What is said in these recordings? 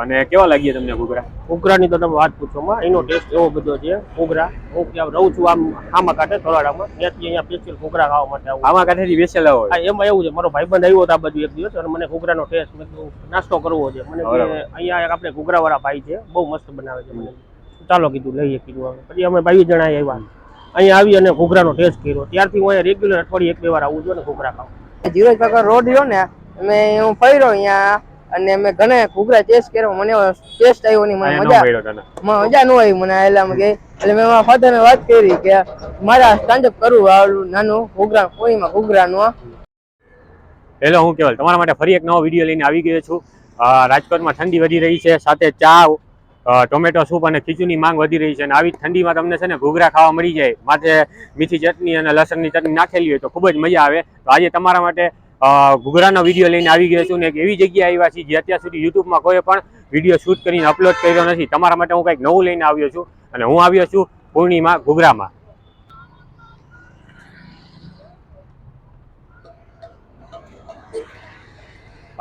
અને કેવા લાગ્યા તમને ઘૂઘરા? ઘૂઘરાની તો તમે વાત પૂછોમાં, એનો ટેસ્ટ એવો બધો છે. ઘૂઘરા હું ક્યાં રહું છું આમ આમાં કાંઠે થોડાડામાં, ત્યાંથી અહીંયા સ્પેશિયલ ઘૂઘરા ખાવા માટે આવું. આમાં કાંઠેથી સ્પેશિયલ આવો? હા, એમાં એવું છે, મારો ભાઈબંધ આવ્યો હતો આ બાજુ એક દિવસ, અને મને ઘૂઘરાનો ટેસ્ટ મેં નાસ્તો કરવો છે. મને અહીંયા આપણે ઘૂઘરાવાળા ભાઈ છે, બહુ મસ્ત બનાવે છે. મને ચાલો કીધું લઈએ કીધું. પછી અમે 22 જણા આવ્યા, અહીંયા આવી અને ઘૂઘરાનો ટેસ્ટ કર્યો. ત્યારથી હું અહીંયા રેગ્યુલર અઠવાડિયે 1-2 વાર આવું છું અને ઘૂઘરા ખાઉં. જીરોજ પગર રોડ રહ્યો ને, હું ફર્યો અહીંયા અને મેં ઘણા ઘૂઘરા ટેસ્ટ કર્યો. મને ટેસ્ટ આવ્યો નહીં, મને મજા ન આવી મને. એટલે મેં મારા ફાધરને વાત કરી કે મારા સ્ટાન્ડઅપ કરવું આવડું નાનું ઘૂઘરા કોઈમાં ઘૂઘરાનું. હેલો, હું કેવલ તમારા માટે ફરી એક નવો વિડીયો લઈને આવી ગયો છું. રાજકોટમાં ઠંડી વધી રહી છે, સાથે ચા, ટોમેટો સૂપ અને ખીચુની માંગ વધી રહી છે. અને આવી ઠંડીમાં તમને છે ને ઘૂઘરા ખાવા મળી જાય, માથે મીઠી ચટણી અને લસણની ચટણી નાખેલી હોય તો ખૂબ જ મજા આવે. તો આજે તમારા માટે ઘૂઘરાનો વિડીયો લઈને આવી ગયો છું ને એક એવી જગ્યાએ આવ્યા છીએ જે અત્યાર સુધી યુટ્યુબમાં કોઈ પણ વિડીયો શૂટ કરીને અપલોડ કર્યો નથી. તમારા માટે હું કંઈક નવું લઈને આવ્યો છું અને હું આવ્યો છું પૂર્ણિમા ઘૂઘરામાં.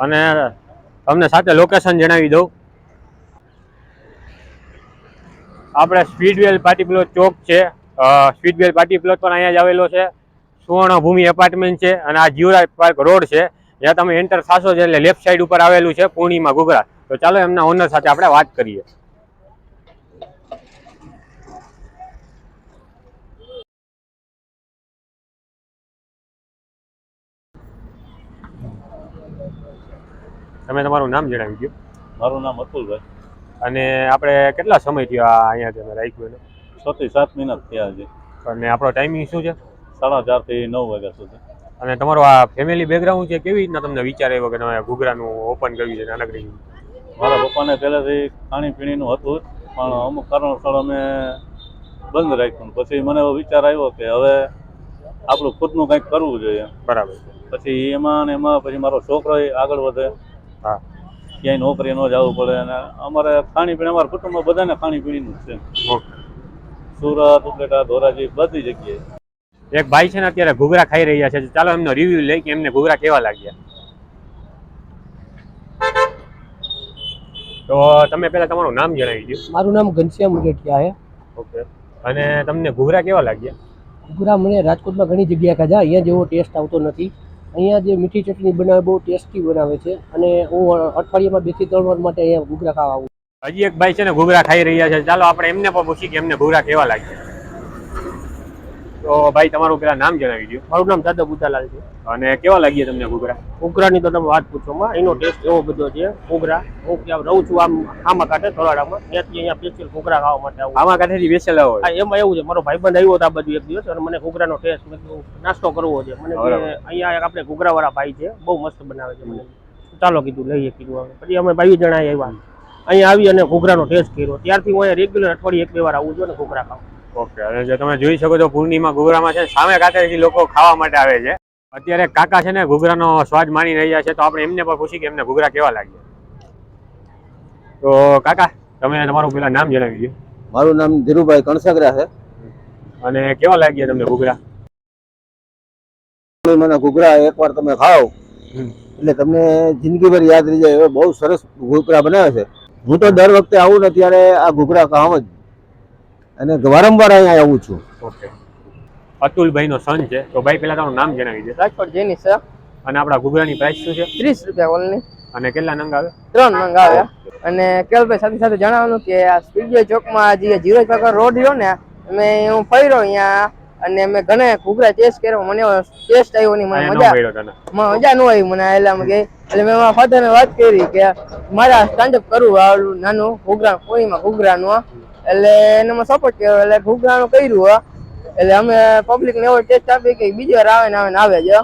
અને તમને સાથે લોકેશન જણાવી દઉં. આપણે સ્પીડવેલ પાર્ટી પ્લોટ ચોક છે, સ્પીડવેલ પાર્ટી પ્લોટ પણ અહીંયા જ આવેલો છે. સુવર્ણ ભૂમિ એપાર્ટમેન્ટ છે અને આ જીવરાજ પાર્ક રોડ છે, જ્યાં તમે એન્ટર થશો એટલે લેફ્ટ સાઈડ ઉપર આવેલું છે પૂર્ણિમા ઘૂઘરા. તો ચાલો એમના ઓનર સાથે આપણે વાત કરીએ. તમે તમારું નામ જણાવી દો. મારું નામ અતુલભાઈ. અને આપણે કેટલા સમય થયો અહીંયા તમે રાખ્યું? 6 થી 7 મહિના થયા છે. અને આપણો ટાઈમિંગ શું છે? 4:30 થી 9 વાગ્યા સુધી. અને તમારો આ ફેમિલી બેકગ્રાઉન્ડ છે, કેવી રીતના તમને વિચાર આવ્યો કે તમે ઘૂઘરાનું ઓપન કર્યું છે નાનકડી? મારા પપ્પાને પહેલાથી ખાણીપીણીનું હતું, પણ અમુક કારણોસર અમે બંધ રાખ્યું. પછી મને એવો વિચાર આવ્યો કે હવે આપણું ખુદનું કંઈક કરવું જોઈએ. બરાબર. પછી એમાં ને એમાં પછી મારો છોકરો આગળ વધે. હા, ક્યાંય નોકરી ન જવું પડે. અને અમારે ખાણીપીણી, અમારા કુટુંબમાં બધાને ખાણીપીણીનું જ છે. સુરત, ઉપલેટા, ધોરાજી, બધી જગ્યાએ. એક ભાઈ છે ને અત્યારે ઘૂઘરા ખાઈ રહ્યા છે, ચાલો એમનો રિવ્યુ લઈ કે એમને ઘૂઘરા કેવા લાગ્યા. તો તમે પહેલા તમારું નામ જણાવી દો. મારું નામ ઘનશ્યામ મુજેઠિયા છે. ઓકે. અને તમને ઘૂઘરા કેવા લાગ્યા? ઘૂઘરા મને રાજકોટમાં ઘણી જગ્યાએ ખાધા, અહીંયા જેવો ટેસ્ટ આવતો નથી. અહીંયા જે મીઠી ચટણી બનાવે બહુ ટેસ્ટી બનાવે છે, અને હું અઠવાડિયામાં 2 થી 3 વાર માટે અહીંયા ઘૂઘરા ખાવા આવું. હજી એક ભાઈ છે ને ઘૂઘરા ખાઈ રહ્યા છે, ચાલો આપણે એમને પણ પૂછીએ કે એમને ઘૂઘરા કેવા લાગ્યા. તો ભાઈ તમારું પેલા નામ જણાવી દો. મારું નામ દાદા બુદ્ધાલાલ છે. અને કેવા લાગ્યા તમને ઘૂઘરા? ઘૂઘરાની તો તમે વાત પૂછોમાં, એનો ટેસ્ટ એવો બધો છે. ઘૂઘરા હું ક્યાં રહું છું આમ આમાં કાંઠે થોડાડામાં, ત્યાંથી અહીંયા સ્પેશિયલ ઘૂઘરા ખાવા માટે આવું. આમાં કાંઠેથી સ્પેશિયલ આવો? હા, એમાં એવું છે, મારો ભાઈબંધ આવ્યો હતો આ બાજુ એક દિવસ, અને મને ઘૂઘરાનો ટેસ્ટ મેં નાસ્તો કરવો છે. મને અહીંયા આપણે ઘૂઘરાવાળા ભાઈ છે, બહુ મસ્ત બનાવે છે. મને ચાલો કીધું લઈએ કીધું. પછી અમે 22 જણા આવ્યા, અહીંયા આવી અને ઘૂઘરાનો ટેસ્ટ કર્યો. ત્યારથી હું અહીંયા રેગ્યુલર અઠવાડિયે 1-2 વાર આવું છું અને ઘૂઘરા ખાઉં. ઓકે. અને જે તમે જોઈ શકો છો પૂર્ણિમા ઘૂઘરામાં છે સામે કાંઠેથી લોકો ખાવા માટે આવે છે. અત્યારે કાકા છે ને ઘૂઘરાનો સ્વાદ માણી રહ્યા છે, તો આપણે એમને પણ પૂછી કે એમને ઘૂઘરા કેવા લાગ્યા. તો કાકા તમે તમારું પેલા નામ જણાવી દો. મારું નામ ધીરુભાઈ કણસગરા છે. અને કેવા લાગ્યા તમને ઘૂઘરા? મને ઘૂઘરા એકવાર તમે ખાઓ એટલે તમને જિંદગીભર યાદ રહી જાય. બહુ સરસ ઘૂઘરા બનાવે છે. હું તો દર વખતે આવું ને ત્યારે આ ઘૂઘરા ખાવા જ, અને વારંવાર અહીંયા આવું છું. ઓકે. અતુલભાઈ નો સન છે, તો ભાઈ પેલા તમારું નામ જણાવી દે. રાજકોટ જેની છે. અને આપણા ઘૂઘરાની પ્રાઇસ શું છે? 30 રૂપિયા ઓનલી. અને કેટલા નંગ આવે? 3 નંગ આવે. અને કેવલભાઈ સાથે સાથે જણાવવાનું કે આ સ્પીડવે ચોકમાં જે જીરોજ પગર રોડ રહ્યો ને, હું ફર્યો અહીંયા અને મેં ઘણા ઘૂઘરા ટેસ્ટ કર્યો. મને ટેસ્ટ આવ્યો નહીં, મને મજા ન આવી મને. એટલે મેં મારા ફાધરને વાત કરી કે મારા સ્ટાન્ડઅપ કરવું આવડું નાનું ઘૂઘરા કોઈમાં ઘૂઘરાનું. એટલે એને મેં સપોર્ટ કર્યો, એટલે ઘૂઘરાનું કર્યું. એટલે અમે પબ્લિક ને એવો ટેસ્ટ આપી કે બીજી વાર આવે ને આવે છે.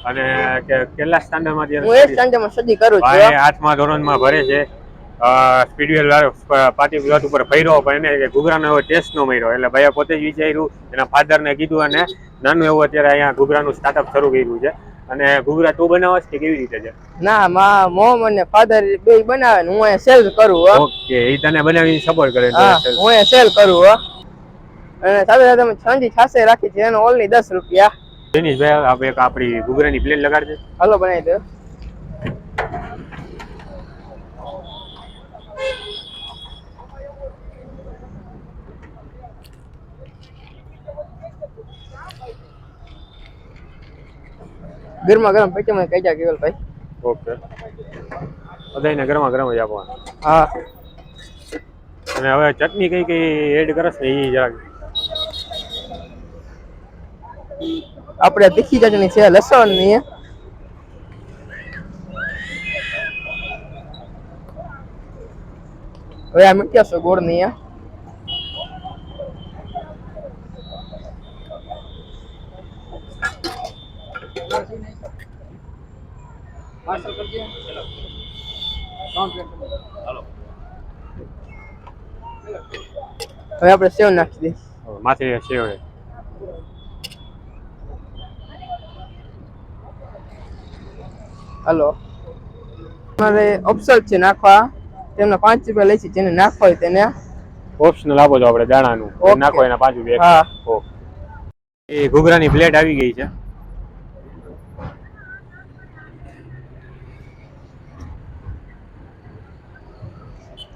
અને કેટલા સ્ટાન્ડર્ડમાં? હું 8th સ્ટાન્ડર્ડમાં સ્ટડી કરું છું. 8મા ધોરણમાં ભરે છે. સ્પીડવેલ પાર્ટી પ્લોટ ઉપર ફર્યો, પણ એને ઘૂઘરાનો એવો ટેસ્ટ નો મળ્યો. એટલે ભાઈએ પોતે જ વિચાર્યું, એના ફાધરને કીધું, અને નાનું એવું અત્યારે અહીંયા ઘૂઘરાનું સ્ટાર્ટઅપ શરૂ કર્યું છે. અને ઘૂઘરા તું બનાવસ કે કેવી રીતે છે? ના, મોમ અને ફાધર બે બનાવે ને હું અહીંયા સેલ કરું. ઓકે. એ તને બનાવીને સપોર્ટ કરે? હું અહીંયા સેલ કરું. અને સાથે સાથે અમે ઠંડી છાશે રાખી છે, એનો ઓનલી 10 રૂપિયા. જેનીશભાઈ આપણે એક આપણી ઘૂઘરાની પ્લેટ લગાડજે. હાલો બનાવી દો. ગરમા ગરમ પેટી માં કઈ જા કેવલભાઈ. ઓકે, બધાને ગરમા ગરમ જ આપવાના. હા, અને હવે ચટણી કઈ કઈ એડ કરસ ને એ જરાક. આપણે તીખી ચટણી છે લસણ ની. હવે આ મીઠા છે ગોળ ની. હવે આપણે સેવ નાખી દઈએ. માથે સેવ છે. હાલો, મારે ઓપ્શન છે નાખવા, તેમને 5 રૂપિયા લઈ છે, જેને નાખવા હોય તેને ઓપ્શનલ આપો છો આપણે દાણાનું. ઓકે. નાખો એના 5 રૂપિયા. હા. ઓકે. એ ઘૂઘરાની પ્લેટ આવી ગઈ છે.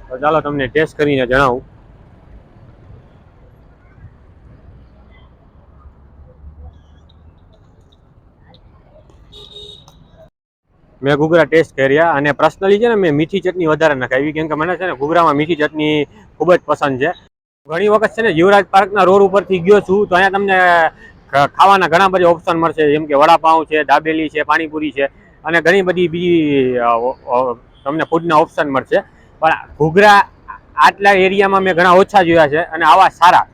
તો ચાલો તમને ટેસ્ટ કરીને જણાવું. મેં ઘૂઘરા ટેસ્ટ કર્યા અને પર્સનલી છે ને મેં મીઠી ચટણી વધારે નખાવી, કેમ કે મને છે ને ઘૂઘરામાં મીઠી ચટણી ખૂબ જ પસંદ છે. ઘણી વખત છે ને જીવરાજ પાર્કના રોડ ઉપરથી ગયો છું તો અહીંયા તમને ખાવાના ઘણા બધા ઓપ્શન મળશે, જેમ કે વડાપાઉં છે, દાબેલી છે, પાણીપુરી છે અને ઘણી બધી બીજી તમને ફૂડના ઓપ્શન મળશે. પણ ઘૂઘરા આટલા એરિયામાં મેં ઘણા ઓછા જોયા છે અને આવા સારા.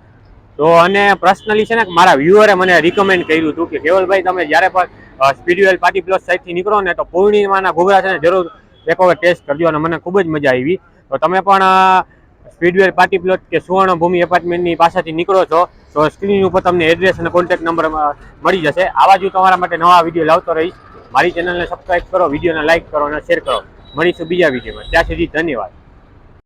તો અને પર્સનલી છે ને મારા વ્યુઅરે મને રિકમેન્ડ કર્યું હતું કે કેવલભાઈ તમે જ્યારે પણ સ્પીડવેલ પાર્ટી પ્લસ સાઈડથી નીકળો ને તો પૂર્ણિમાના ઘૂઘરા છે ને જરૂર એક વખત ટેસ્ટ કરજો અને મને ખૂબ જ મજા આવી. તો તમે પણ સ્પીડવેલ પાર્ટી પ્લોટ કે સુવર્ણભૂમિ એપાર્ટમેન્ટની પાસેથી નીકળો છો તો સ્ક્રીન ઉપર તમને એડ્રેસ અને કોન્ટેક્ટ નંબર મળી જશે. આવા જ તમારા માટે નવા વિડીયો લાવતો રહીશ. મારી ચેનલને સબસ્ક્રાઈબ કરો, વિડીયોને લાઇક કરો અને શેર કરો. મળીશું બીજા વિડીયોમાં. ત્યાં સુધી ધન્યવાદ.